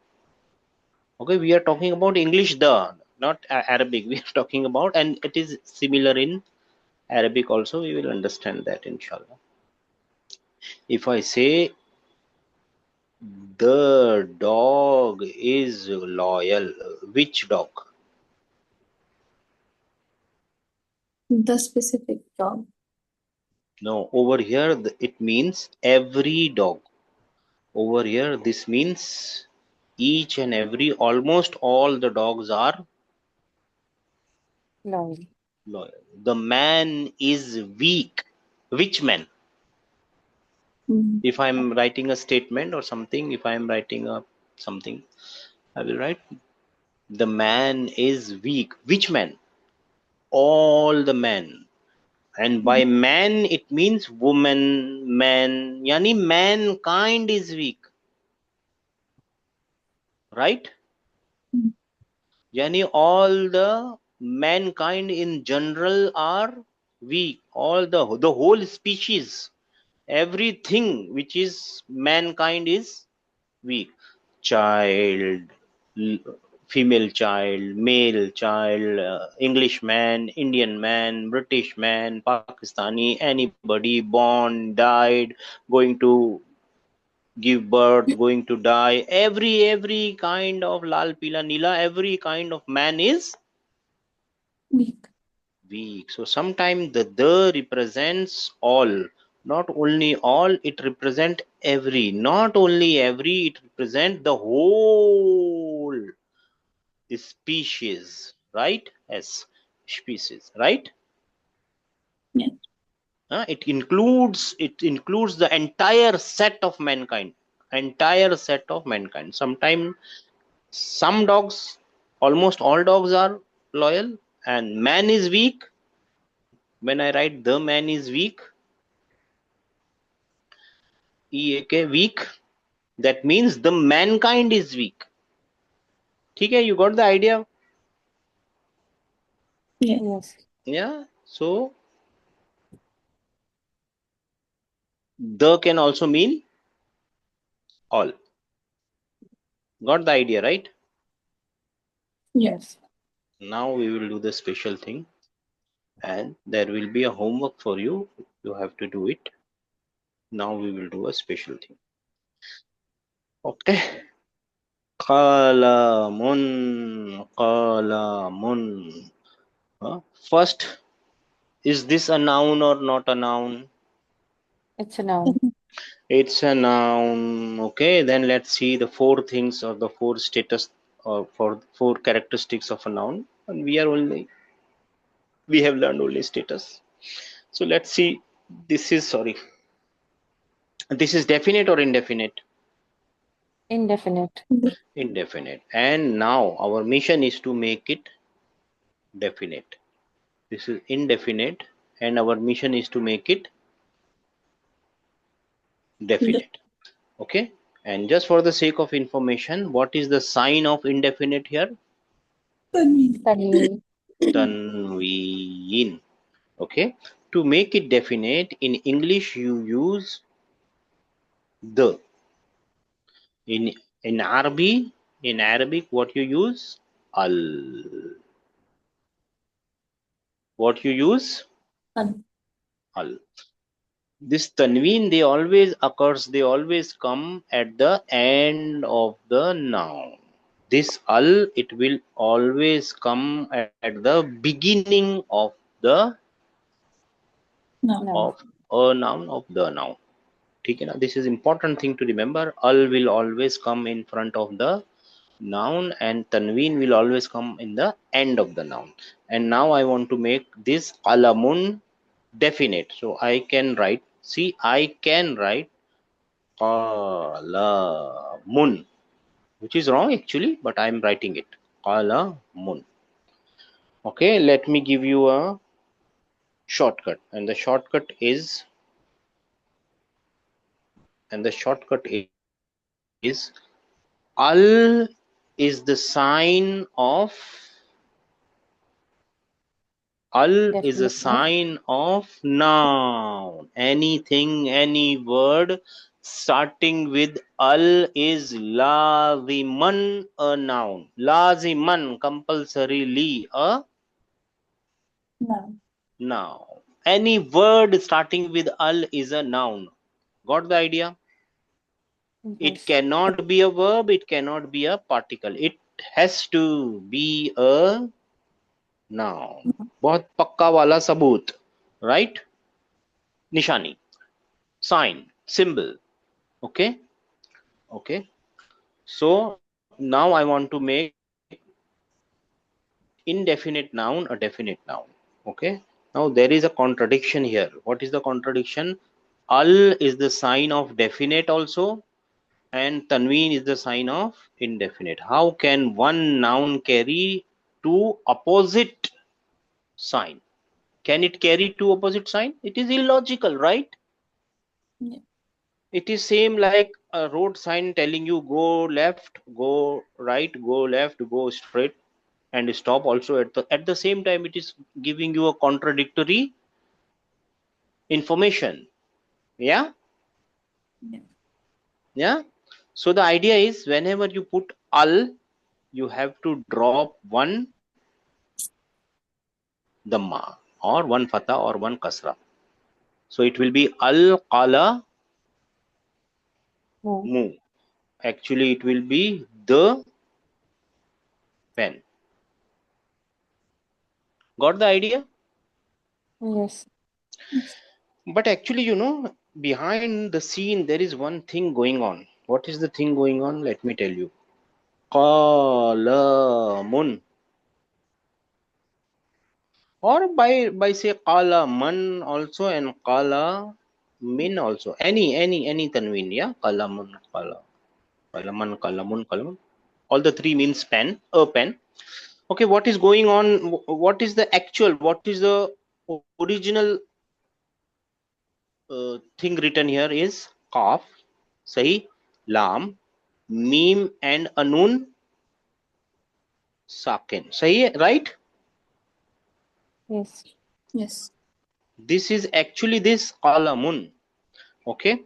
Okay, we are talking about English the, not Arabic. We are talking about, and it is similar in Arabic also. We will understand that, inshallah. If I say the dog is loyal. Which dog? The specific job. No, over here it means every dog. Over here this means each and every, almost all the dogs are Loyal. loyal. The man is weak. Which man? Mm. If I'm writing a statement or something, if I'm writing a something. I will write the man is weak. Which man? All the men. And by man it means woman, man. Yani mankind is weak. Right? Yani all the mankind in general are weak. All the whole species, everything which is mankind is weak. Child, female child, male child, English man, Indian man, British man, Pakistani, anybody born, died, going to give birth, going to die, every kind of lal pila nila, every kind of man is Weak. weak. So sometimes the represents all, not only all, it represent every, not only every, it represent the whole species, right? As species, right? Yeah. It includes the entire set of mankind, Sometimes some dogs, almost all dogs are loyal, and man is weak. When I write the man is weak, EAK, weak, that means the mankind is weak. Okay, you got the idea? Yeah. Yes. Yeah. So the can also mean all. Got the idea, right? Yes. Now we will do the special thing, and there will be a homework for you. You have to do it. Now we will do a special thing. Okay. Qalamun, qalamun. First, is this a noun or not a noun? It's a noun. It's a noun. Okay, then let's see the four things or the four status or for four characteristics of a noun. And we have learned only status. So let's see. This is definite or indefinite? Indefinite. Indefinite. And now our mission is to make it definite. This is indefinite, and our mission is to make it definite. Okay. And just for the sake of information, what is the sign of indefinite here? Tanween. Tanween. Okay. To make it definite, in English you use the. In Arabic, what you use? Al. What you use? Al. This tanween, they always come at the end of the noun. This al, it will always come at the beginning of the No. of a noun, of the noun. Okay, now this is important thing to remember. Al will always come in front of the noun, and tanween will always come in the end of the noun. And now I want to make this qalamun definite. So I can write, see, I can write qalamun, which is wrong actually, but I am writing it qalamun. Okay, let me give you a shortcut, and the shortcut is al is the sign of Definite. noun. Anything, any word starting with al is laziman, a noun. Laziman, compulsorily a noun. Any word starting with al is a noun. Got the idea? It Yes. cannot be a verb, it cannot be a particle. It has to be a noun. बहुत पक्का वाला सबूत, right? निशानी, sign, symbol. Okay. So now I want to make indefinite noun a definite noun. Okay. Now there is a contradiction here. What is the contradiction? Al is the sign of definite also, and tanween is the sign of indefinite. How can one noun carry two opposite sign? Can it carry two opposite sign? It is illogical, right? Yeah. It is same like a road sign telling you go left, go right, go left, go straight, and stop. Also at the same time, it is giving you a contradictory information. Yeah, Yeah. yeah. So the idea is whenever you put al, you have to drop one dhamma or one fatha or one kasra. So it will be al qala Mu. mu. Actually, it will be the pen. Got the idea? Yes. Yes. But actually, behind the scene, there is one thing going on. What is the thing going on? Let me tell you. Qalamun. Or by say qalaman also and qala min also. Any tanween, yeah? Qalamun, qalaman, qalamun. All the three means pen, a pen. Okay, what is going on? What is the actual? What is the original thing written here is qaf, sahi, lam, mim and anun sakin. Sahi, right? Yes. Yes. This is actually this qalamun. Okay.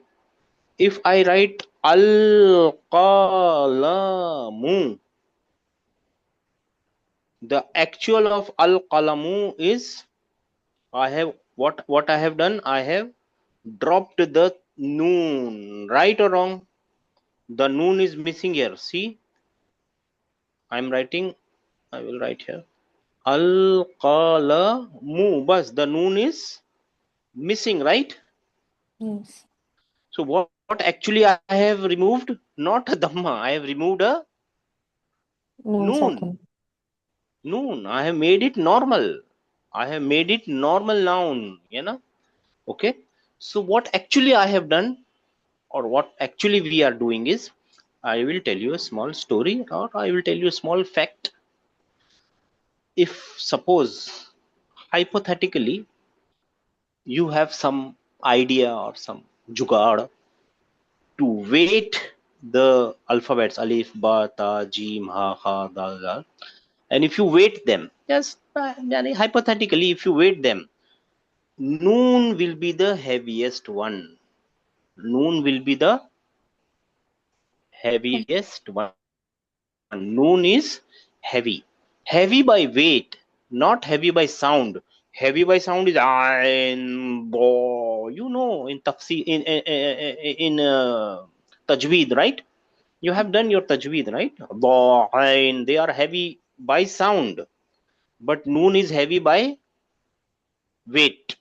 If I write al qalamu, the actual of al qalamu is I have what I have done. I have dropped the noon. Right or wrong? The noon is missing here. See, I'm writing. I will write here. Al qalamu. Bas the noon is missing, right? Yes. So what actually I have removed? Not a dhamma. I have removed a Noon noon. second. Noon. I have made it normal. I have made it normal noun. Okay. So what actually I have done, or what actually we are doing is, I will tell you a small story, or I will tell you a small fact. If suppose hypothetically you have some idea or some jugaad to weight the alphabets alif, ba, ta, jim, ha, kha, dal, dal, and if you weight them, just hypothetically, if you weight them, noon will be the heaviest one. Noon will be the heaviest one. Noon is heavy. Heavy by weight, not heavy by sound. Heavy by sound is ain, bo. In tafsir, in tajweed, right? You have done your tajweed, right? Bo, ain, they are heavy by sound, but noon is heavy by weight.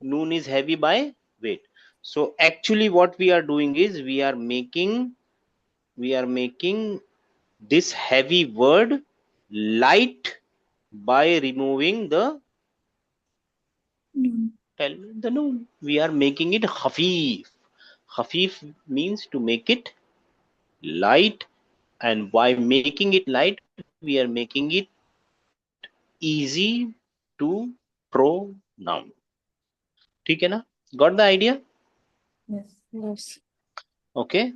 Noon is heavy by weight. So actually, what we are doing is we are making this heavy word light by removing Noon. the noon. We are making it khafif. Khafif means to make it light, and by making it light, we are making it easy to pronounce. ठीक है ना? Got the idea? Yes. Yes. Okay.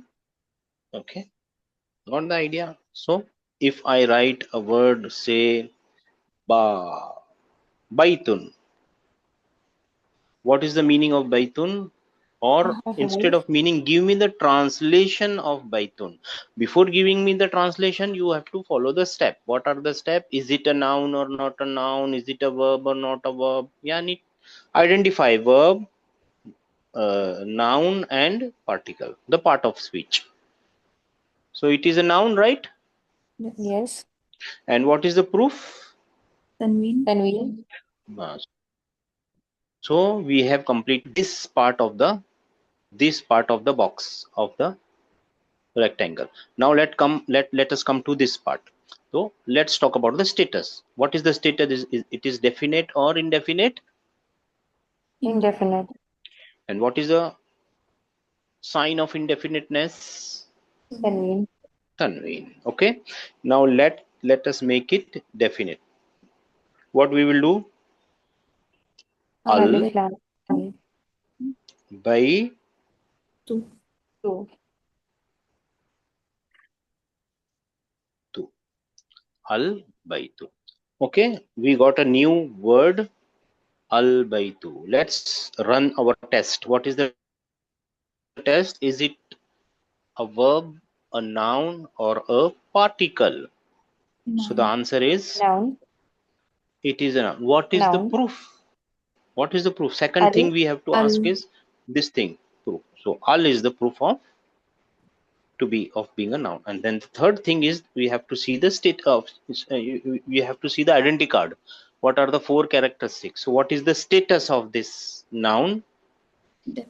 Okay. Got the idea? So if I write a word, say ba, baitun. What is the meaning of baitun? Or A instead house. of meaning, give me the translation of baitun. Before giving me the translation, you have to follow the step. What are the steps? Is it a noun or not a noun? Is it a verb or not a verb? Yani, identify verb, noun and particle, the part of speech. So it is a noun, right? Yes. Yes. And what is the proof? Tanween. Tanveen. So we have completed this part of the box of the rectangle. Now let us come to this part. So let's talk about the status. What is the status? It is definite or indefinite? Indefinite. And what is the sign of indefiniteness? Tanween. Tanween. Okay. Now let us make it definite. What we will do? Al Alif lam mim. by Two. Two. two. Al by two. Okay. We got a new word. Al by two. Let's run our test. What is the test? Is it a verb, a noun, or a particle? So the Noun. answer is Noun. it is a noun. What is the Noun. proof? What is the proof? Second thing Al. we have to Al. ask is this thing, proof. So al is the proof of being a noun. And then the third thing is we have to see the state of you have to see the identity card. What are the four characteristics? So what is the status of this noun?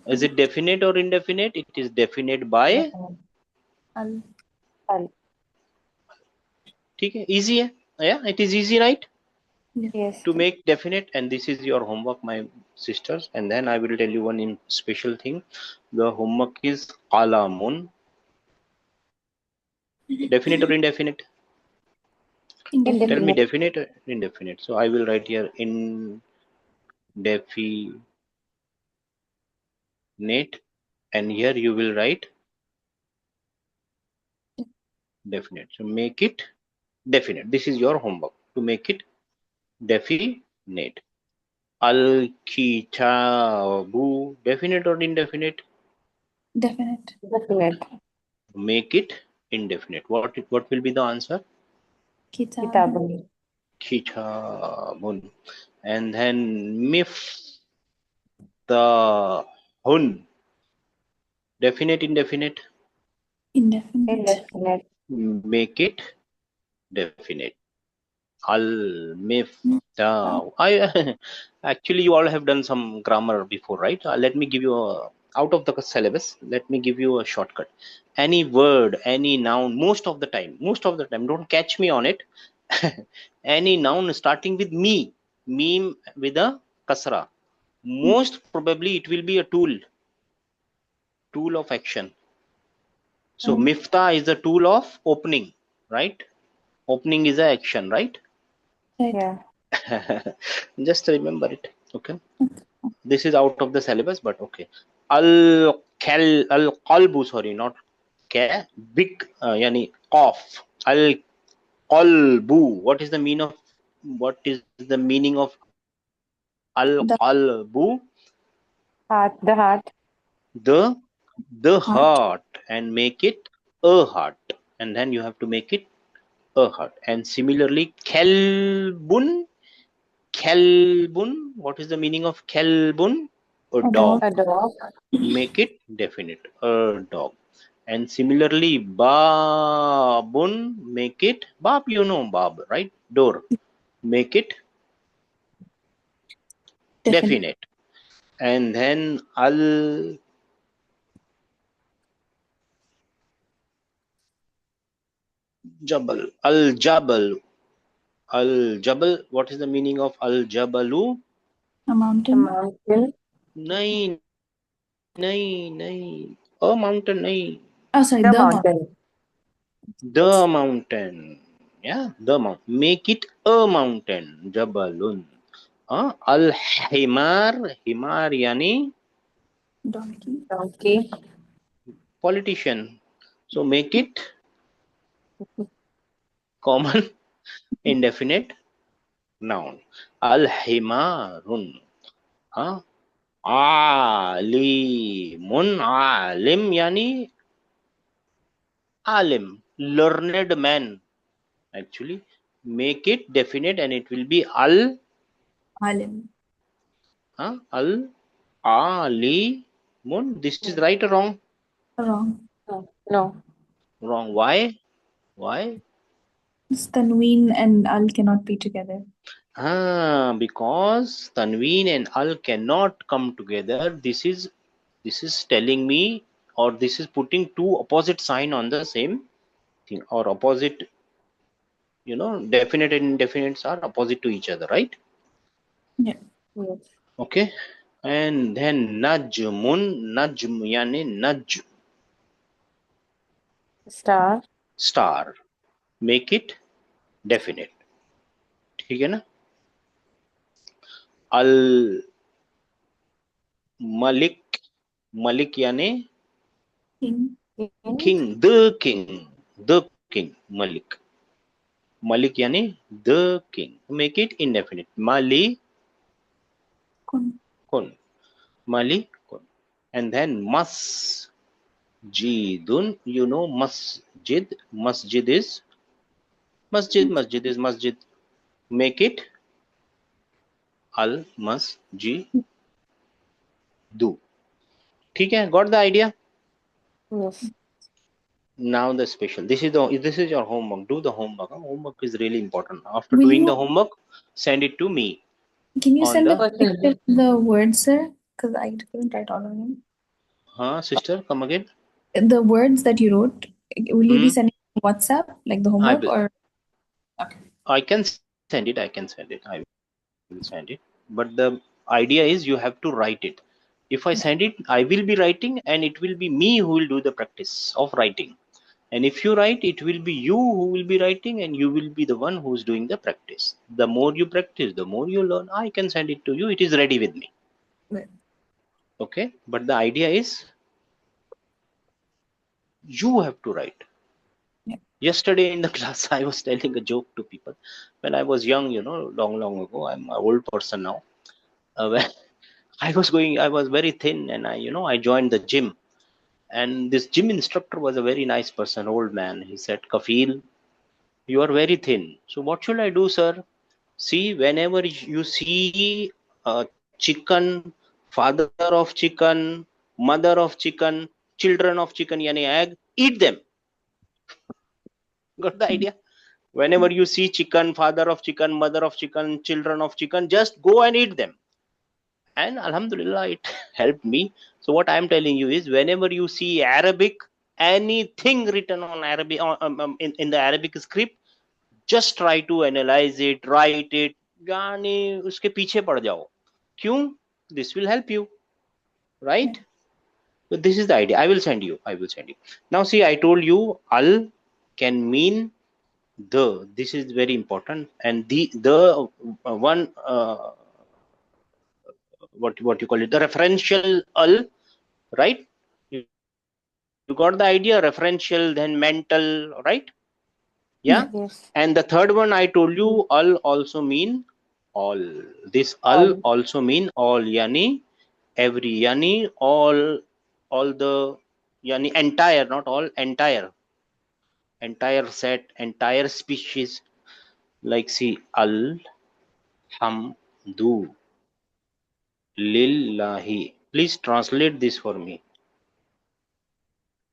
Is it Definite. definite or indefinite? It is definite by Al. Al. ठीक है, easy है, yeah, it is easy, right, Yes. to make definite. And this is your homework, my sisters. And then I will tell you one special thing. The homework is qalamun. Definite or indefinite? Indefinite. Tell me Indefinite. definite or indefinite. So I will write here indefinite, and here you will write definite. So make it definite. This is your homework, to make it definite. Al kitabu, definite or indefinite? Definite. Definite. Make it indefinite. What will be the answer? Kitab. Kitabun. Kitabun. And then miftahun, definite, indefinite? Indefinite. Indefinite. Make it definite. Al Miftah. I actually you all have done some grammar before, right? Let me give you out of the syllabus. Let me give you a shortcut. Any word, any noun, most of the time, don't catch me on it. Any noun starting with me, meme with a kasra, most probably it will be a tool of action. So miftah is the tool of opening, right? Opening is a action, right? Right. Yeah. Just remember it. Okay, this is out of the syllabus, but okay. Al qalbu, sorry, not ka, big yani qaf. Al qalbu. What is the meaning of al The qalbu? Heart. The heart. The heart. heart. And make it a heart, and then you have to make it a heart. And similarly, kalbun. What is the meaning of kalbun? A A dog. dog. A dog. Make it definite, a dog. And similarly, babun, make it bab, you know bab, right? Door. Make it Definite. definite. And then al jabal. What is the meaning of al jabalu? A A mountain. mountain. Nahi, a mountain, nahi. Oh, sorry. The The mountain. mountain. The mountain. Yeah, the mountain. Make it a mountain. Jabalun. Al himar. Himar yani Donkey. Donkey. politician. So make it common indefinite noun. Al himarun. Alimun. Alim yani alim. Learned man. Actually, make it definite and it will be al Alim. al alimun. This is right or wrong? Wrong. No. No. Wrong. Why? Why? This Tanween and Al cannot be together. Because Tanween and Al cannot come together. This is telling me, or this is putting two opposite sign on the same thing, or opposite, definite and indefinites are opposite to each other, right? Yeah. Yes. Okay. And then najmun, najm yani naj, Star. star. Make it definite. ठीक है ना? Al Malik, Malik यानी King. King. king, the king, Malik. Malik yani the king. Make it indefinite. Malikun, Kun. Malikun. And then masjidun. You know masjid. Masjid is masjid. Masjid is masjid. Make it al masjidu. ठीक है? Got the idea? Yes. Now the special. This is your homework. Do the homework. Homework is really important. After Will doing the you, homework, send it to me can you on send a the. picture of the words, sir? Because I couldn't write all of them. Sister, come again. The words that you wrote, will you be Hmm. sending WhatsApp, like the I homework, will. or okay? I can send it. I can send it. I will send it. But the idea is you have to write it. If I send it, I will be writing, and it will be me who will do the practice of writing. And if you write, it will be you who will be writing, and you will be the one who's doing the practice. The more you practice, the more you learn. I can send it to you. It is ready with me. Right. Okay. But the idea is you have to write. Yeah. Yesterday in the class, I was telling a joke to people. When I was young, long ago, I'm an old person now. When I was very thin, and I joined the gym. And this gym instructor was a very nice person, old man. He said, Kafil, you are very thin. So what should I do, sir? See, whenever you see a chicken, father of chicken, mother of chicken, children of chicken, yani egg, eat them. Got the idea? Whenever you see chicken, father of chicken, mother of chicken, children of chicken, just go and eat them. And Alhamdulillah, it helped me. So what I'm telling you is, whenever you see Arabic, anything written on Arabic in the Arabic script, just try to analyze it, write it, यानी उसके पीछे पड़ जाओ. क्यों? This will help you, right? So this is the idea. I will send you. Now see, I told you al can mean the. This is very important. And the one what you call it, the referential al, right? You got the idea? Referential, then mental, right? Yeah. Yes. And the third one I told you, al also mean all. This al All. also mean all, yani every, yani all the, yani entire, not all, entire set, entire species. Like see, alhamdu lillahi. Please translate this for me.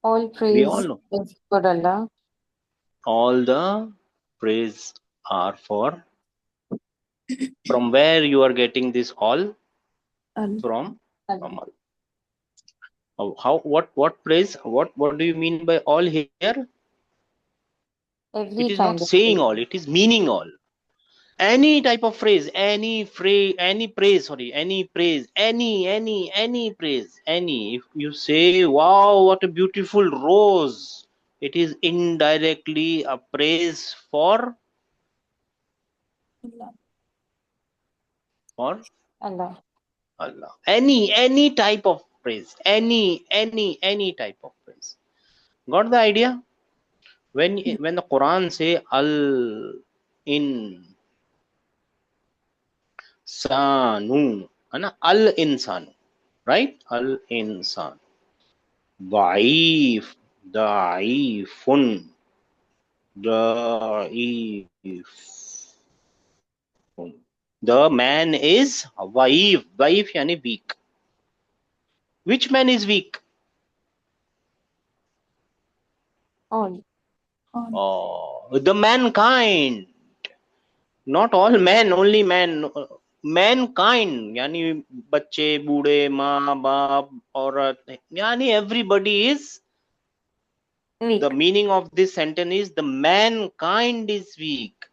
All We all praise know. is for Allah. All the praise are for. From where you are getting this all? Al. From Allah. all. Oh, how? What praise? What do you mean by all here? It Every is not kind of saying praise. all. It is meaning all. Any type of phrase, any praise, any praise. Any. If you say, "Wow, what a beautiful rose," it is indirectly a praise for Allah. Allah. Allah. Any type of praise. Any type of praise. Got the idea? When the Quran say al insanu, al insanu, right? Al insan. Da'if, da'ifun, da'if. The man is da'if. Da'if yani weak. Which man is weak? All. All. Oh, the mankind. Not all men, only man. Mankind, यानी बच्चे, बूढ़े, माँ बाप, औरत, यानी everybody is. Weak. The meaning of this sentence is the mankind is weak.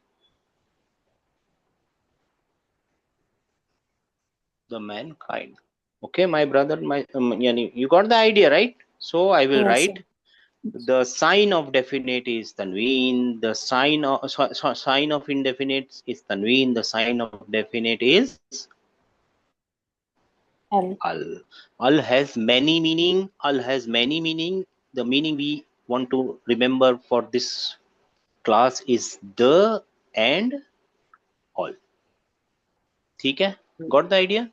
The mankind. Okay, my brother, you got the idea, right? So I will Yes. write the sign of definite is tanween, the sign of indefinite is tanween, the sign of definite is Al. al. Al has many meaning. Al has many meaning. The meaning we want to remember for this class is the and all. ठीक है? Got the idea?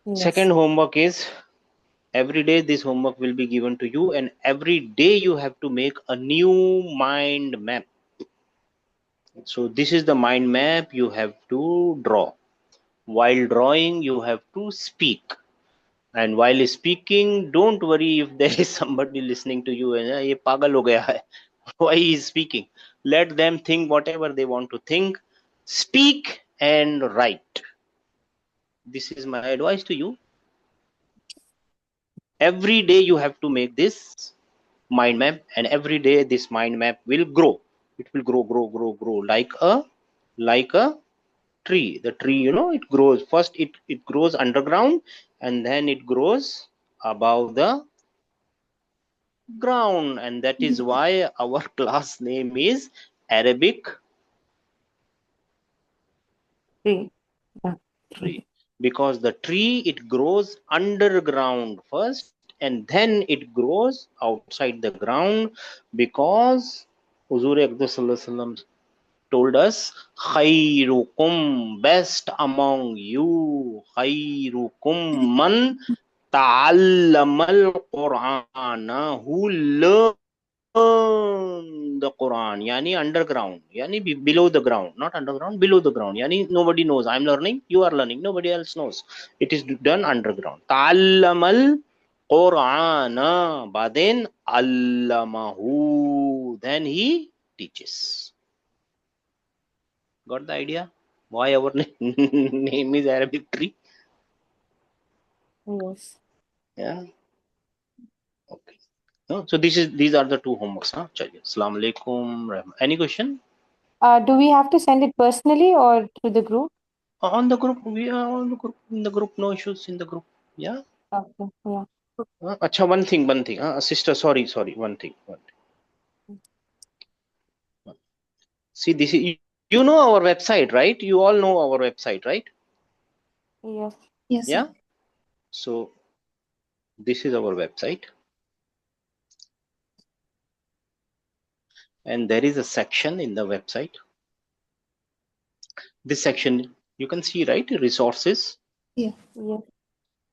Yes. Second homework is every day this homework will be given to you, and every day you have to make a new mind map. So this is the mind map you have to draw. While drawing, you have to speak. And while speaking, don't worry if there is somebody listening to you and ये पागल हो गया है. Why he is speaking? Let them think whatever they want to think. Speak and write. This is my advice to you. Every day you have to make this mind map, and every day this mind map will grow. It will grow like a tree. The tree, it grows first. It grows underground, and then it grows above the ground, and that is why our class name is Arabic Tree. Yeah. tree, because the tree, it grows underground first, and then it grows outside the ground, because Huzur Akbar Sallallahu Alaihi Wasallam told us, khairukum, best among you, khairukum man ta'allamal Qur'ana, who learn the Quran, yani underground, yani below the ground, not underground, below the ground, yani nobody knows. I'm learning, you are learning, nobody else knows. It is done underground. Ta'allamal Qur'ana, then allamahu, then he teaches. Got the idea? Why our name is Arabic tree? Yes. Yeah. Okay. No, so these are the two homeworks. Huh? Chaliye. Assalamu alaikum. Any question? Do we have to send it personally or through the group? On the group, we are on the group. In the group, no issues in the group. Yeah. Okay. Yeah. Acha, one thing. Sister, sorry. One thing. See, this is, you know our website, right? You all know our website, right? Yes. Yes, Yeah. sir. So this is our website, and there is a section in the website. This section you can see, right? Resources. Yeah. Yes.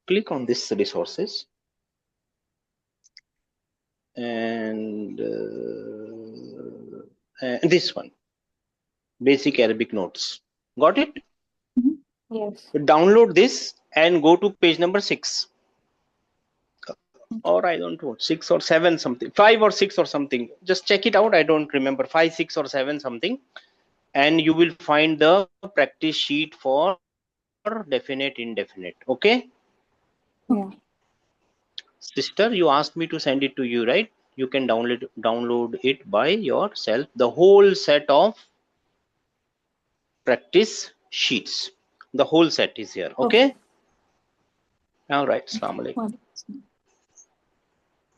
Click on this resources, and this one, basic Arabic notes. Got it? Mhm. Yes. Download this and go to page number 6, Okay. or I don't know, 6 or 7 something, 5 or 6 or something. Just check it out. I don't remember, 5, 6 or 7 something, and you will find the practice sheet for definite, indefinite. Okay, Yeah. sister, you asked me to send it to you, right? You can download it by yourself. The whole set of practice sheets, the whole set is here. Okay. Okay. All right. Okay. Assalamu alaikum. Wonderful.